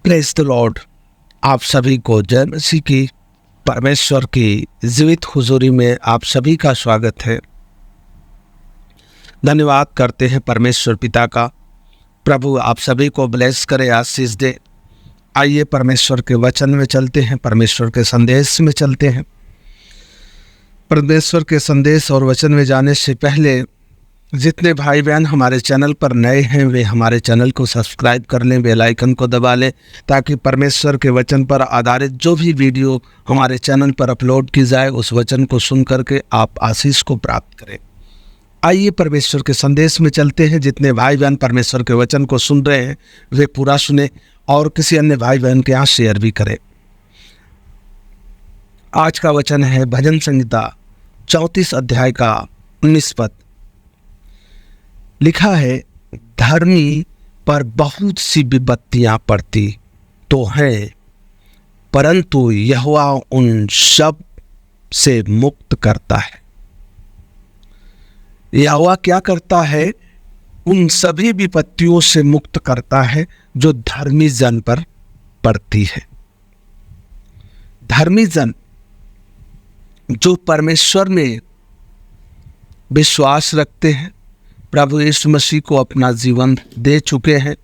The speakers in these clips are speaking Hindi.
Praise the Lord. आप सभी को जय मसीह की परमेश्वर की जीवित हुजूरी में आप सभी का स्वागत है। धन्यवाद करते हैं परमेश्वर पिता का। प्रभु आप सभी को ब्लेस करे, आशीष दे। आइए परमेश्वर के वचन में चलते हैं, परमेश्वर के संदेश में चलते हैं। परमेश्वर के संदेश और वचन में जाने से पहले जितने भाई बहन हमारे चैनल पर नए हैं वे हमारे चैनल को सब्सक्राइब कर लें, बेल आइकन को दबा लें, ताकि परमेश्वर के वचन पर आधारित जो भी वीडियो हमारे चैनल पर अपलोड की जाए उस वचन को सुन करके आप आशीष को प्राप्त करें। आइए परमेश्वर के संदेश में चलते हैं। जितने भाई बहन परमेश्वर के वचन को सुन रहे हैं वे पूरा सुने और किसी अन्य भाई बहन के यहाँ शेयर भी करें। आज का वचन है भजन संहिता 34 अध्याय का 19 पद। लिखा है, धर्मी पर बहुत सी विपत्तियां पड़ती तो हैं, परंतु यहोवा उन सब से मुक्त करता है। यहोवा क्या करता है? उन सभी विपत्तियों से मुक्त करता है जो धर्मी जन पर पड़ती है। धर्मी जन जो परमेश्वर में विश्वास रखते हैं, प्रभु यीशु मसीह को अपना जीवन दे चुके हैं,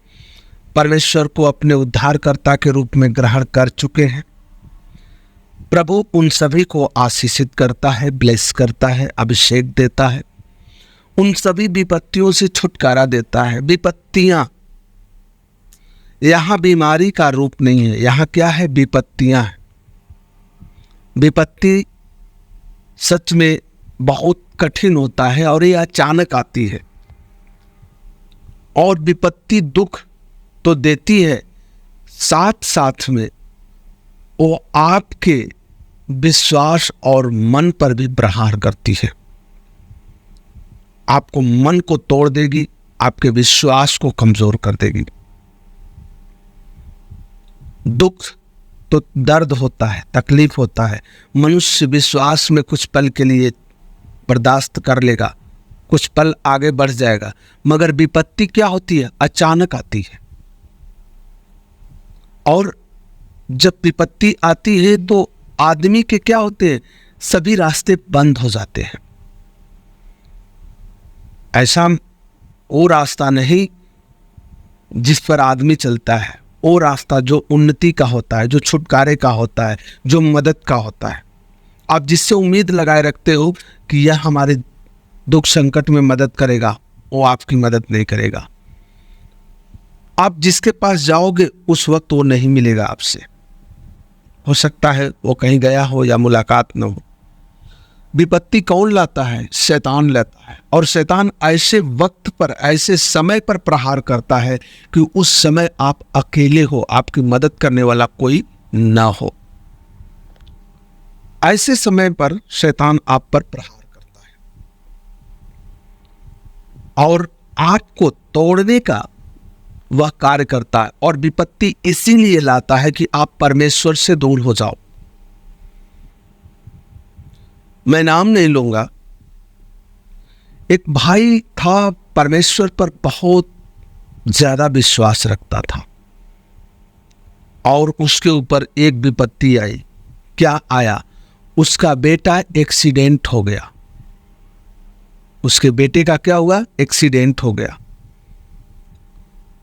परमेश्वर को अपने उद्धारकर्ता के रूप में ग्रहण कर चुके हैं, प्रभु उन सभी को आशीषित करता है, ब्लेस करता है, अभिषेक देता है, उन सभी विपत्तियों से छुटकारा देता है। विपत्तियां यहाँ बीमारी का रूप नहीं है, यहाँ क्या है? विपत्तियां हैं। विपत्ति सच में बहुत कठिन होता है और ये अचानक आती है, और विपत्ति दुख तो देती है, साथ साथ में वो आपके विश्वास और मन पर भी प्रहार करती है। आपको मन को तोड़ देगी, आपके विश्वास को कमजोर कर देगी। दुख तो दर्द होता है, तकलीफ होता है। मनुष्य विश्वास में कुछ पल के लिए बर्दाश्त कर लेगा, कुछ पल आगे बढ़ जाएगा, मगर विपत्ति क्या होती है? अचानक आती है। और जब विपत्ति आती है तो आदमी के क्या होते हैं? सभी रास्ते बंद हो जाते हैं। ऐसा वो रास्ता नहीं जिस पर आदमी चलता है, वो रास्ता जो उन्नति का होता है, जो छुटकारे का होता है, जो मदद का होता है। आप जिससे उम्मीद लगाए रखते हो कि यह हमारे दुख संकट में मदद करेगा, वो आपकी मदद नहीं करेगा। आप जिसके पास जाओगे उस वक्त वो नहीं मिलेगा आपसे। हो सकता है वो कहीं गया हो या मुलाकात न हो। विपत्ति कौन लाता है? शैतान लाता है। और शैतान ऐसे वक्त पर, ऐसे समय पर प्रहार करता है कि उस समय आप अकेले हो, आपकी मदद करने वाला कोई ना हो। ऐसे समय पर शैतान आप पर प्रहार करता है और आपको तोड़ने का वह कार्य करता है। और विपत्ति इसीलिए लाता है कि आप परमेश्वर से दूर हो जाओ। मैं नाम नहीं लूंगा। एक भाई था, परमेश्वर पर बहुत ज्यादा विश्वास रखता था, और उसके ऊपर एक विपत्ति आई। क्या आया? उसका बेटा एक्सीडेंट हो गया। उसके बेटे का क्या हुआ? एक्सीडेंट हो गया।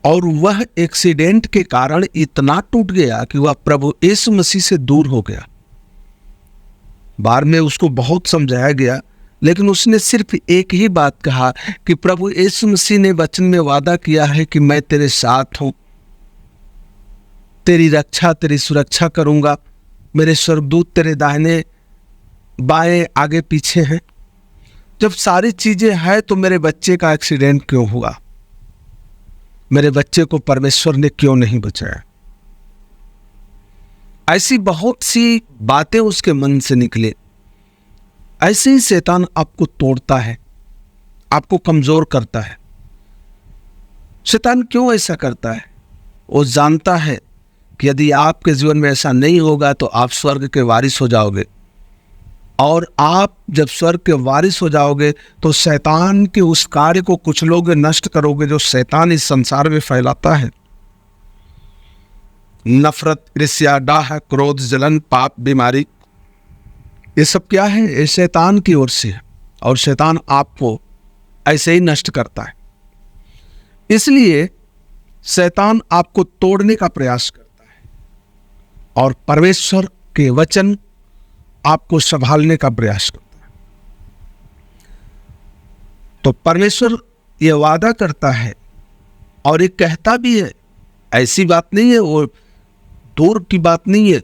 और वह एक्सीडेंट के कारण इतना टूट गया कि वह प्रभु यीशु मसीह से दूर हो गया। बाद में उसको बहुत समझाया गया, लेकिन उसने सिर्फ एक ही बात कहा कि प्रभु यीशु मसीह ने वचन में वादा किया है कि मैं तेरे साथ हूं, तेरी रक्षा, तेरी सुरक्षा करूंगा, मेरे स्वर्गदूत तेरे दाहिने बाएं आगे पीछे हैं। जब सारी चीजें हैं तो मेरे बच्चे का एक्सीडेंट क्यों हुआ? मेरे बच्चे को परमेश्वर ने क्यों नहीं बचाया? ऐसी बहुत सी बातें उसके मन से निकले। ऐसे ही शैतान आपको तोड़ता है, आपको कमजोर करता है। शैतान क्यों ऐसा करता है? वो जानता है कि यदि आपके जीवन में ऐसा नहीं होगा तो आप स्वर्ग के वारिस हो जाओगे, और आप जब स्वर्ग के वारिस हो जाओगे तो शैतान के उस कार्य को कुचलोगे, नष्ट करोगे जो शैतान इस संसार में फैलाता है। नफरत, ईर्ष्या, डाह, क्रोध, जलन, पाप, बीमारी, ये सब क्या है? ये शैतान की ओर से है और शैतान आपको ऐसे ही नष्ट करता है। इसलिए शैतान आपको तोड़ने का प्रयास करता है और परमेश्वर के वचन आपको संभालने का प्रयास करता है। तो परमेश्वर ये वादा करता है और ये कहता भी है, ऐसी बात नहीं है, वो दूर की बात नहीं है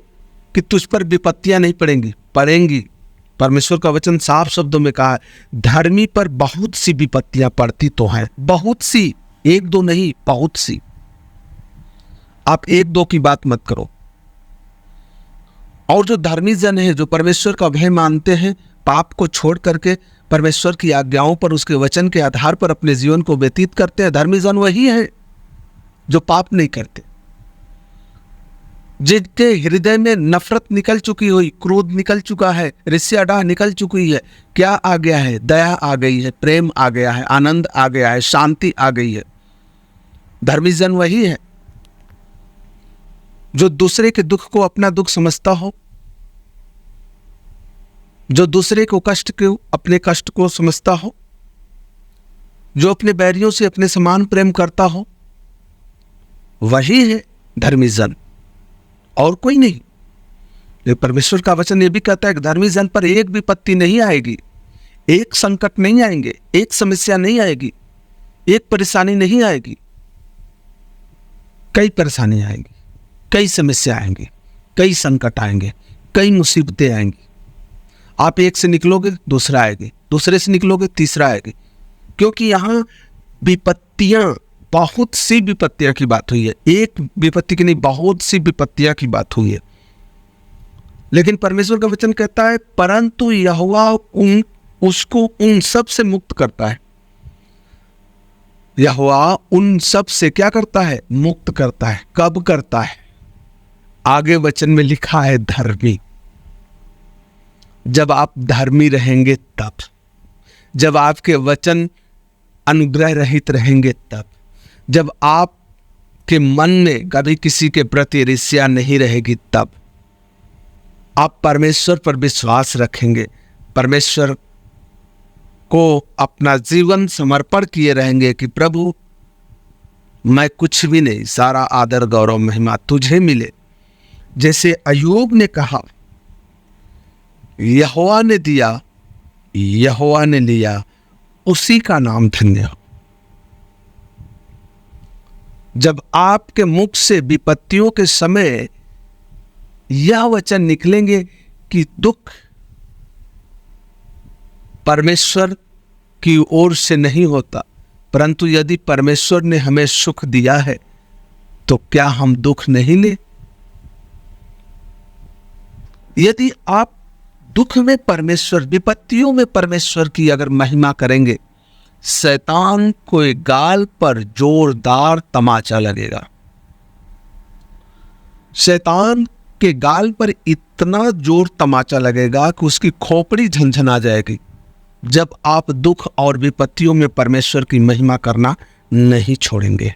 कि तुझ पर विपत्तियां नहीं पड़ेंगी। परमेश्वर का वचन साफ शब्दों में कहा है, धर्मी पर बहुत सी विपत्तियां पड़ती तो हैं, बहुत सी, एक दो नहीं, बहुत सी। आप एक दो की बात मत करो। और जो धर्मी जन है, जो परमेश्वर का भय मानते हैं, पाप को छोड़ करके परमेश्वर की आज्ञाओं पर, उसके वचन के आधार पर अपने जीवन को व्यतीत करते हैं, धर्मी जन वही है जो पाप नहीं करते, जिनके हृदय में नफरत निकल चुकी हुई, क्रोध निकल चुका है, ईर्ष्या डाह निकल चुकी है। क्या आ गया है? दया आ गई है, प्रेम आ गया है, आनंद आ गया है, शांति आ गई है। धर्मी जन वही है जो दूसरे के दुख को अपना दुख समझता हो, जो दूसरे को कष्ट को अपने कष्ट को समझता हो, जो अपने बैरियों से अपने समान प्रेम करता हो, वही है धर्मी जन, और कोई नहीं। लेकिन परमेश्वर का वचन ये भी कहता है कि धर्मी जन पर एक विपत्ति नहीं आएगी, एक संकट नहीं आएंगे, एक समस्या नहीं आएगी, एक परेशानी नहीं आएगी, कई परेशानी आएंगी, कई समस्या आएंगी, कई संकट आएंगे, कई मुसीबतें आएंगी। आप एक से निकलोगे दूसरा आएगी, दूसरे से निकलोगे तीसरा आएगी, क्योंकि यहां विपत्तियां, बहुत सी विपत्तियां की बात हुई है, एक विपत्ति की नहीं, बहुत सी विपत्तियां की बात हुई है। लेकिन परमेश्वर का वचन कहता है, परंतु यहोवा उसको उन सब से मुक्त करता है। यहोवा उन सब से क्या करता है? मुक्त करता है। कब करता है? आगे वचन में लिखा है धर्मी। जब आप धर्मी रहेंगे तब, जब आपके वचन अनुग्रह रहित रहेंगे तब, जब आपके मन में कभी किसी के प्रति ईर्ष्या नहीं रहेगी तब, आप परमेश्वर पर विश्वास रखेंगे, परमेश्वर को अपना जीवन समर्पण किए रहेंगे कि प्रभु मैं कुछ भी नहीं, सारा आदर गौरव महिमा तुझे मिले। जैसे अय्यूब ने कहा, यहोवा ने दिया, यहोवा ने लिया, उसी का नाम धन्य हो। जब आपके मुख से विपत्तियों के समय यह वचन निकलेंगे कि दुख परमेश्वर की ओर से नहीं होता, परंतु यदि परमेश्वर ने हमें सुख दिया है तो क्या हम दुख नहीं ले? यदि आप दुख में परमेश्वर, विपत्तियों में परमेश्वर की अगर महिमा करेंगे, शैतान को गाल पर जोरदार तमाचा लगेगा। शैतान के गाल पर इतना जोर तमाचा लगेगा कि उसकी खोपड़ी झनझना जाएगी, जब आप दुख और विपत्तियों में परमेश्वर की महिमा करना नहीं छोड़ेंगे।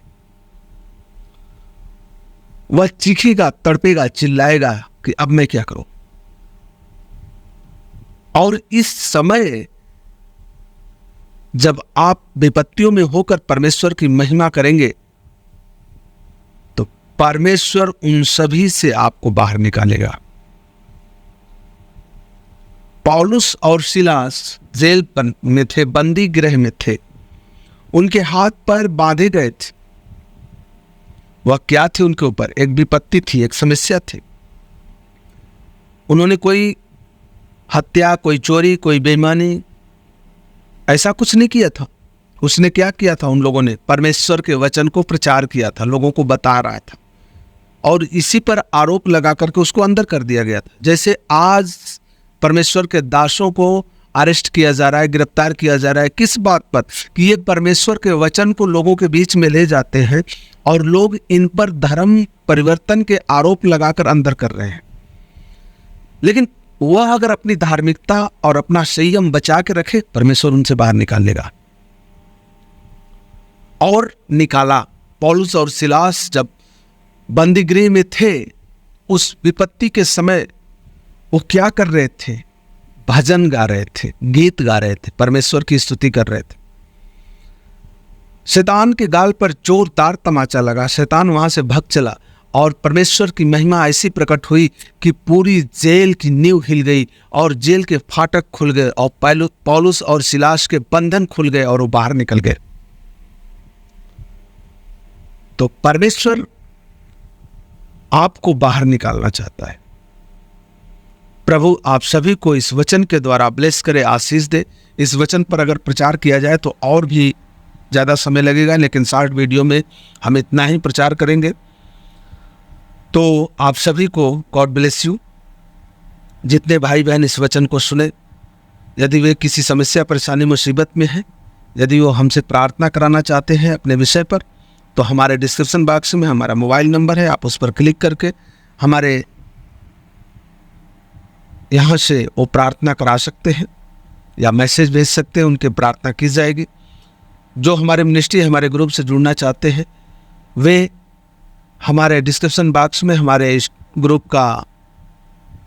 वह चीखेगा, तड़पेगा, चिल्लाएगा कि अब मैं क्या करूं। और इस समय जब आप विपत्तियों में होकर परमेश्वर की महिमा करेंगे तो परमेश्वर उन सभी से आपको बाहर निकालेगा। पौलुस और सिलास जेल में थे, बंदी गृह में थे, उनके हाथ पैर बांधे गए थे। वह क्या थे? उनके ऊपर एक विपत्ति थी, एक समस्या थी। उन्होंने कोई हत्या, कोई चोरी, कोई बेईमानी, ऐसा कुछ नहीं किया था। उसने क्या किया था? उन लोगों ने परमेश्वर के वचन को प्रचार किया था, लोगों को बता रहा था, और इसी पर आरोप लगा करके उसको अंदर कर दिया गया था। जैसे आज परमेश्वर के दासों को अरेस्ट किया जा रहा है, गिरफ्तार किया जा रहा है, किस बात पर? कि ये परमेश्वर के वचन को लोगों के बीच में ले जाते हैं और लोग इन पर धर्म परिवर्तन के आरोप लगाकर अंदर कर रहे हैं। लेकिन वह अगर अपनी धार्मिकता और अपना संयम बचा के रखे, परमेश्वर उनसे बाहर निकाल लेगा। और निकाला। पौलुस और सिलास जब बंदी गृह में थे, उस विपत्ति के समय वो क्या कर रहे थे? भजन गा रहे थे, गीत गा रहे थे, परमेश्वर की स्तुति कर रहे थे। शैतान के गाल पर जोरदार तमाचा लगा, शैतान वहां से भाग चला और परमेश्वर की महिमा ऐसी प्रकट हुई कि पूरी जेल की नींव हिल गई और जेल के फाटक खुल गए और पौलुस और सिलास के बंधन खुल गए और वो बाहर निकल गए। तो परमेश्वर आपको बाहर निकालना चाहता है। प्रभु आप सभी को इस वचन के द्वारा ब्लेस करे, आशीष दे। इस वचन पर अगर प्रचार किया जाए तो और भी ज़्यादा समय लगेगा, लेकिन शॉर्ट वीडियो में हम इतना ही प्रचार करेंगे। तो आप सभी को गॉड ब्लेस यू। जितने भाई बहन इस वचन को सुने, यदि वे किसी समस्या, परेशानी, मुसीबत में हैं, यदि वो हमसे प्रार्थना कराना चाहते हैं अपने विषय पर, तो हमारे डिस्क्रिप्शन बॉक्स में हमारा मोबाइल नंबर है, आप उस पर क्लिक करके हमारे यहाँ से वो प्रार्थना करा सकते हैं या मैसेज भेज सकते हैं, उनकी प्रार्थना की जाएगी। जो हमारे मिनिस्ट्री, हमारे ग्रुप से जुड़ना चाहते हैं, वे हमारे डिस्क्रिप्शन बॉक्स में हमारे इस ग्रुप का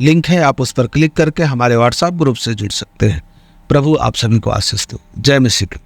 लिंक है, आप उस पर क्लिक करके हमारे व्हाट्सएप ग्रुप से जुड़ सकते हैं। प्रभु आप सभी को आशीष दो। जय मसीह।